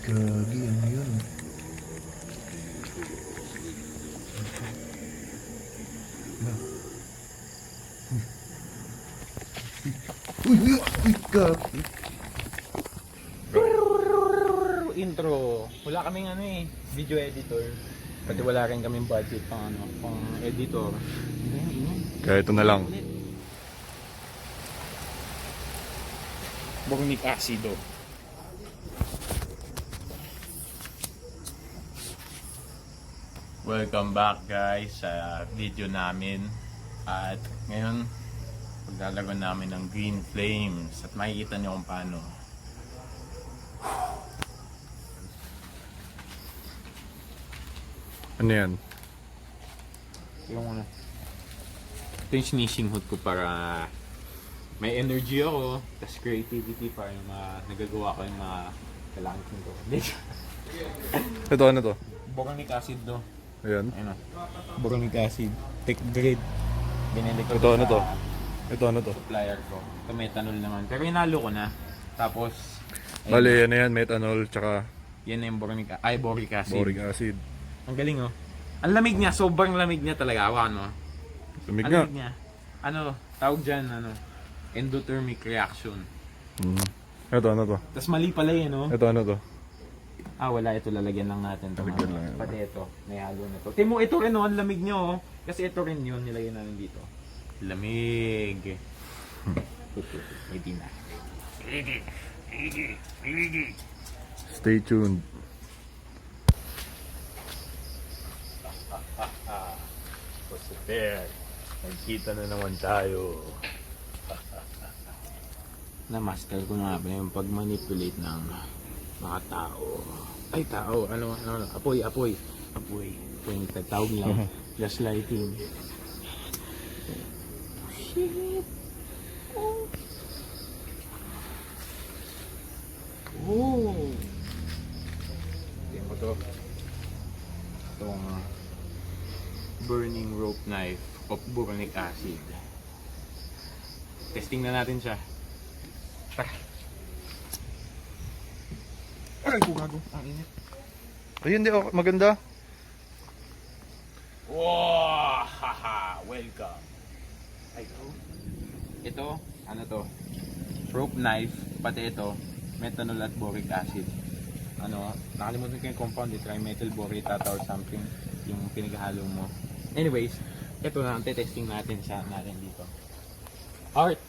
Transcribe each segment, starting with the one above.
Gagi, ano yun? Uy, gagi. Intro. Wala kaming video editor. Pati wala rin kaming budget pang pang editor. Kaya ito na lang. Boric acido. Welcome back guys sa video namin. At ngayon paglalagyan namin ng green flames at makikita nyo kung paano. Ano yan? Ito yung sneezing hood ko para may energy ako, tas creativity para yung nagagawa ko yung mga kailangan ko. Ito ano to? Boric acid do. Ayan. Ayun o. Boric acid. Tech grade. Binili ko Ito ano sa to? Ito ano to? supplier ko. Ito methanol naman. Pero inalo ko na. Tapos, Bale, yan na yan. Methanol, tsaka yan na yung boric acid. boric acid. Ang galing oh. Ang lamig niya. Sobrang lamig niya talaga. Awan mo. Lamig Ang nga. lamig niya. Tawag dyan, endothermic reaction. Ito ano to? Tapos mali pala yan oh. Ito ano to? Wala ito, lalagyan lang natin ito. Lalagyan lang yan. Pati ito, may halo na ito. Timo, ito rin oh, ang lamig nyo oh. Kasi ito rin yun, nilagyan namin dito. Lamig. Hindi na. Stay tuned. Super. Nagkita na naman tayo. Na-master ko na ba yung pag-manipulate ng mga tao. Ay, tao. Ano? Apoy. Apoy yung tawag lang. Just lighting. Shit. Oh. Tingnan ko to. Itong burning rope knife of boric acid. Testing na natin siya. Tara. Aray ko gago. Ang init. Ay, hindi. Okay. Maganda. Wow! Haha! Welcome! Ay, ito, ano to? Rope knife, pati ito, methanol at boric acid. Nakalimutan ko yung compound, trimethyl borate or something, yung pinaghalo mo. Anyways, ito na, testing natin dito. Art!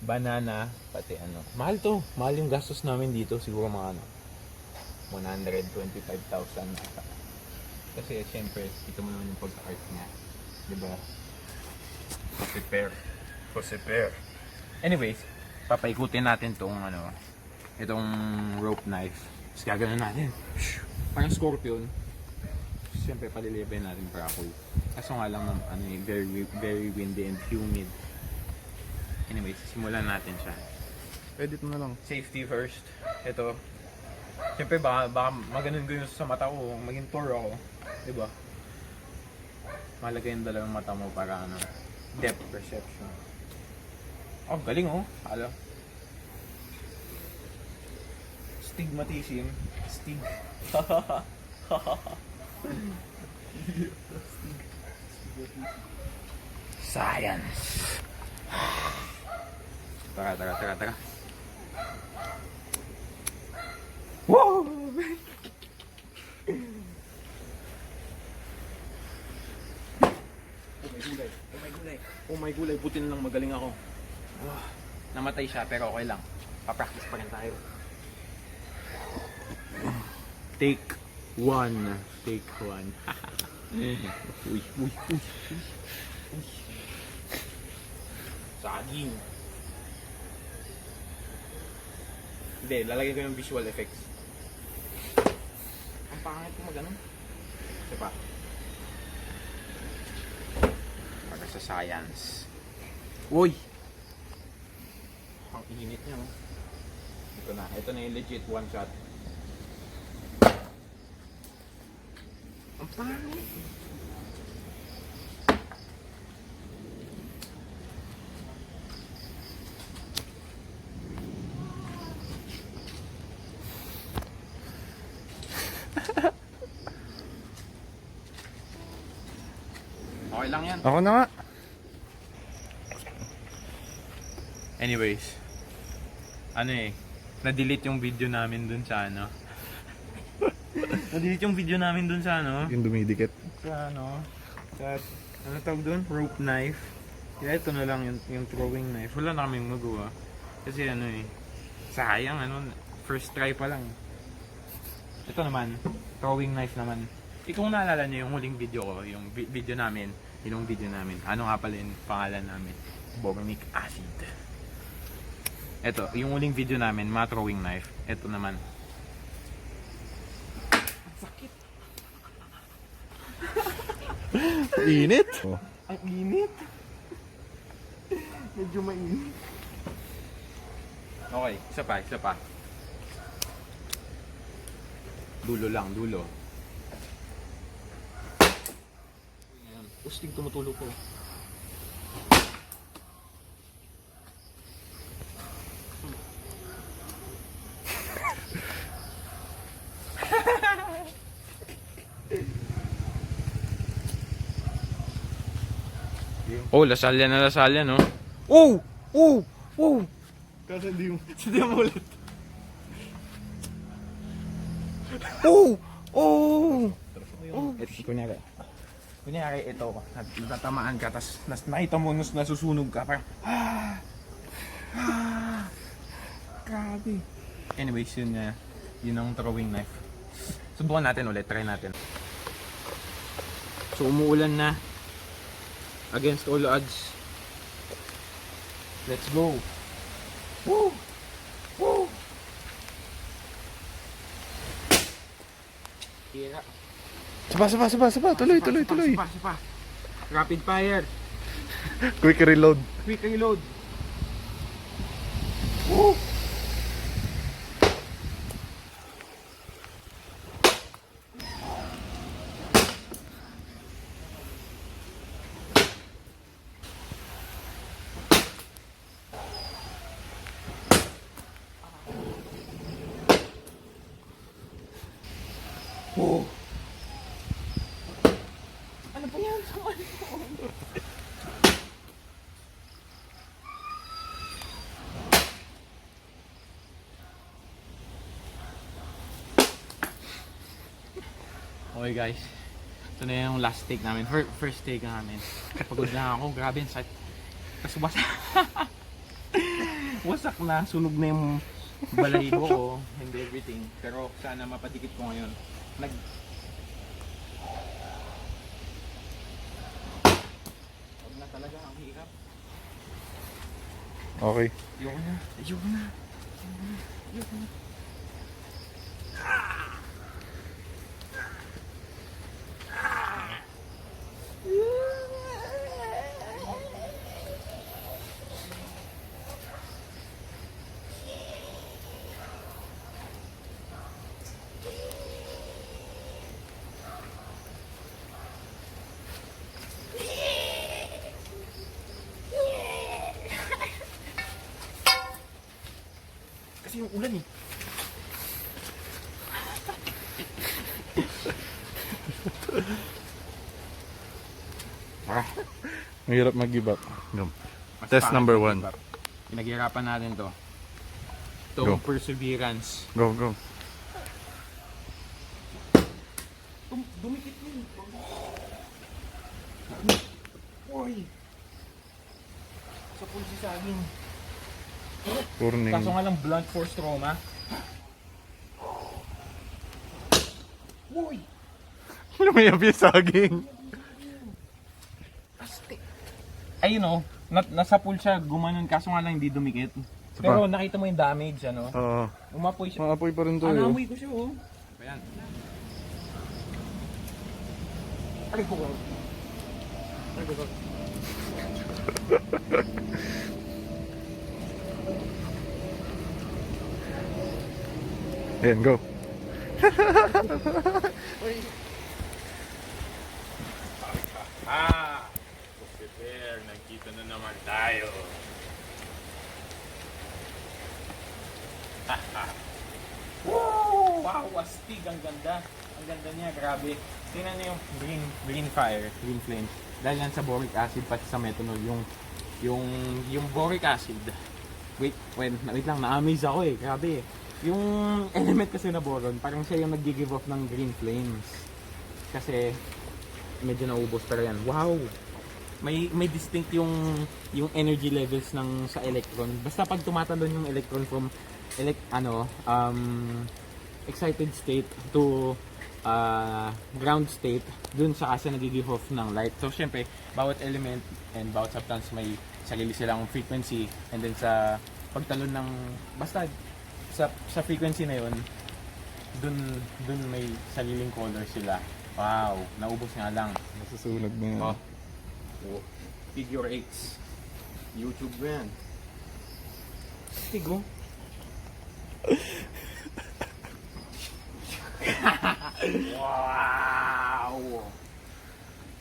Banana, pati Mahal to. Mahal yung gastos namin dito. Siguro mga 125,000. Kasi siyempre, ito mo naman yung pagka-art niya. Diba? Prepare. Anyways, papaikutin natin tong itong rope knife. Tapos gagawin natin. Parang scorpion. Siyempre, palilibay natin para cool. Kaso nga lang, very, very windy and humid. Anyways, simulan natin siya. Edit mo na lang. Safety first. Ito. Siyempre, baka maganon ko yung sa mata ko. Maging tour ako. Diba? Malagay yung dalawang mata mo para depth perception. Oh, galing oh. Hala. Stigmatism. Science. Tara. Wow! Oh my gulay, buti na lang magaling ako. Namatay siya pero okay lang. Pa-practice pa rin tayo. Take one. Uy. Saging. Hindi, lalagyan ko yung visual effects. Ang pangit mo ganun. Diba? Para sa science. Uy! Ang init niya, oh. Ito na yung legit one shot. Ang pangit. Okay lang yan. Ako na nga. Anyways, na-delete yung video namin dun sa na-delete yung video namin dun sa Yung dumidikit. sa tawag dun? Rope knife. Kaya ito na lang yung throwing knife. Wala na kaming magawa. Kasi sayang first try pa lang. Ito naman, throwing knife naman. Kung naalala niyo yung huling video ko, yung video namin, ano nga pala yung pangalan namin? Boric acid. Ito, yung huling video namin, mga throwing knife. Ito naman. Sakit. Init. Oh. Ang init. Medyo mainit. Okay, isa pa. Dulo lang, dulo. Ayan. Ustig tumutulog ko. Oh, lasalya na lasalya, no? Oh! Oh! Oh! Kasi hindi mo. Hindi mo ulit. Oh! Oh! Oh! Kunyari ito, natamaan ka, tapos nakita mo nasusunog ka, parang grabe. Anyways, yun ang throwing knife. Subukan natin ulit, try natin. So umuulan na. Against all odds. Let's go. Woo! Woo! Tira. Sapa. Tuloy. Sapa. Rapid fire. Quick reload. Quick reload. Woo! Oh. Ano ba yan? Okay guys, ito na yung last take namin, first take namin. Pagod na ako, grabe yung sakit. Tapos wasak na, sunog na yung balahibo ko and everything. Pero sana mapadikit ko ngayon. Wag na talaga, ang hirap. Okay. Ayoko na. Kasi yung ulan eh. Ang hirap mag-give up. Go. Test number 1. Pinaghirapan natin to. Go. Perseverance. Go. Dumikit yun. Uy! Sa pulsi sa akin. Warning. Kaso nga lang blunt force trauma. Uy! Lumayab yung saging. Ayun o, nasa pool siya, gumanon, kaso nga lang hindi dumikit. Pero nakita mo yung damage, Oo. Umapoy siya. Maapoy pa rin to. Anamoy ko siya, oh. Ayan. Aray ko. Ayan, go. Prepare, nagkita na naman tayo. Wow, astig, ang ganda. Ang ganda niya, grabe. Tingnan niyo yung green fire, green flame. dahil yan sa boric acid pati sa methanol. Yung boric acid, wait lang, na-amaze ako eh, grabe eh. Yung element kasi na boron, parang siya yung nag-give off ng green flames. Kasi medyo naubos, pero yan, wow! May distinct yung energy levels ng sa electron. Basta pag tumatalon yung electron from excited state to ground state, dun sa kasi nag-give off ng light. So syempre, bawat element and bawat substance may sarili silang frequency, and then sa pagtalon ng basta sa frequency na yun, dun may sariling color sila. Wow, naubos nga lang. Nasusunog na yan. Oh, figure 8. YouTube mo yan. Tigo. Wow!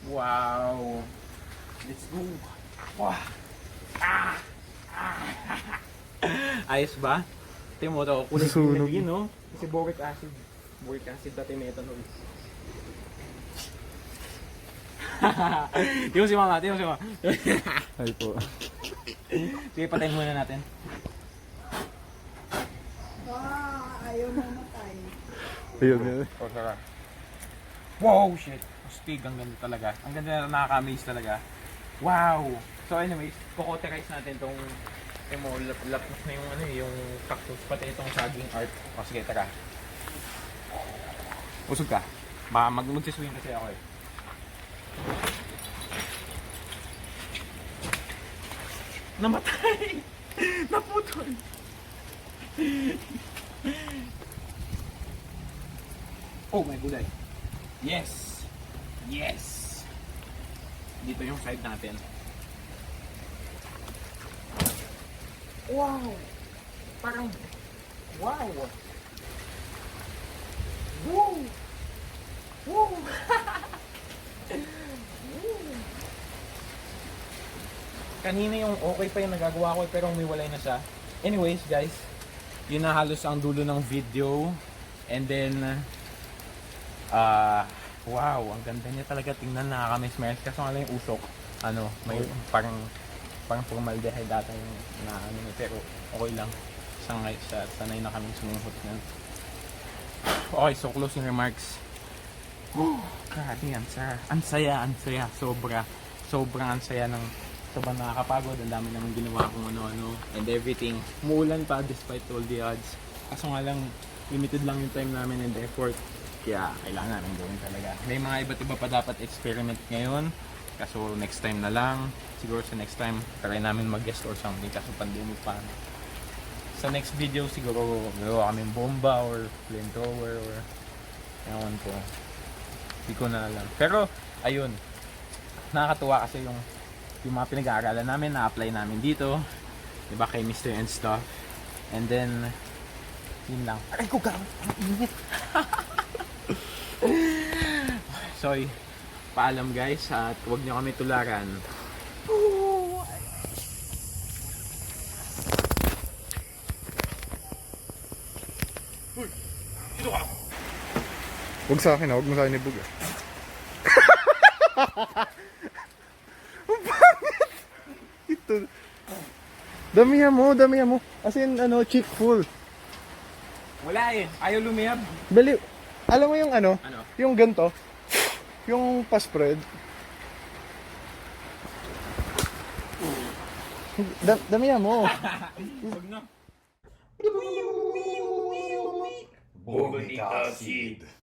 Wow! Let's go! Wow! Ayos ba? Tingnan mo ito, kulay Sunog. green, no? Kasi boric acid. Boric acid dati methanol. Tingnan si mama, tingnan si mama. Ay po. Sige, patayin muna natin. Ayaw mamatay. Ayun yun. Oh, sarap. Wow, shit. Astig, ang ganda talaga. Ang ganda na, nakaka-amaze talaga. Wow! So anyways, kukoterize natin tong lapos na yung yung cactus, pati itong saging art. O sige, tara. Usog ka. Baka magsiswing kasi ako eh. Namatay! Naputol! Oh my gulay. Yes! Yes! Dito yung side natin. Wow! Parang wow! Wow! Wow! Kanina yung okay pa yung nagagawa ko pero umiwalay na siya. Anyways guys, yun na halos ang dulo ng video. And then wow, ang ganda niya talaga tingnan, nakaka-mesmerize. Kaso nga lang yung usok, may parang formaldehyde data yung na pero okay lang. Sanay na kaming sumuhot yan. Okay, so closing remarks. Grabe, ang saya. Sobrang ang saya ng sobrang nakakapagod. Ang dami naman ginawa kung ano-ano and everything. Umuulan pa despite all the odds. Kaso nga lang, limited lang yung time namin and effort. Kaya kailangan namin gawin talaga. May mga iba't iba pa dapat experiment ngayon. Kaso next time na lang. Siguro sa next time, try namin mag-guest or something. Kaso pandemic pa. Sa next video siguro gagawa kaming bomba or flamethrower or ewan ko. Hindi ko na alam. Pero ayun, nakakatuwa kasi yung mga pinag-aaralan namin, na-apply namin dito. Diba, chemistry and stuff. And then, yun lang. Aray ko, gawin! Ang init! Sorry. Paalam guys, at huwag nyo kami tularan. Huwag sa akin, huwag mo sa akin ibug. Ang pangit! Ito. Damihan mo. As in, cheek full. Wala eh. Ayaw lumiyab. Bali, alam mo yung Ano? yung ganto, yung pa-spread. Damihan mo. Huwag na. Boric acid.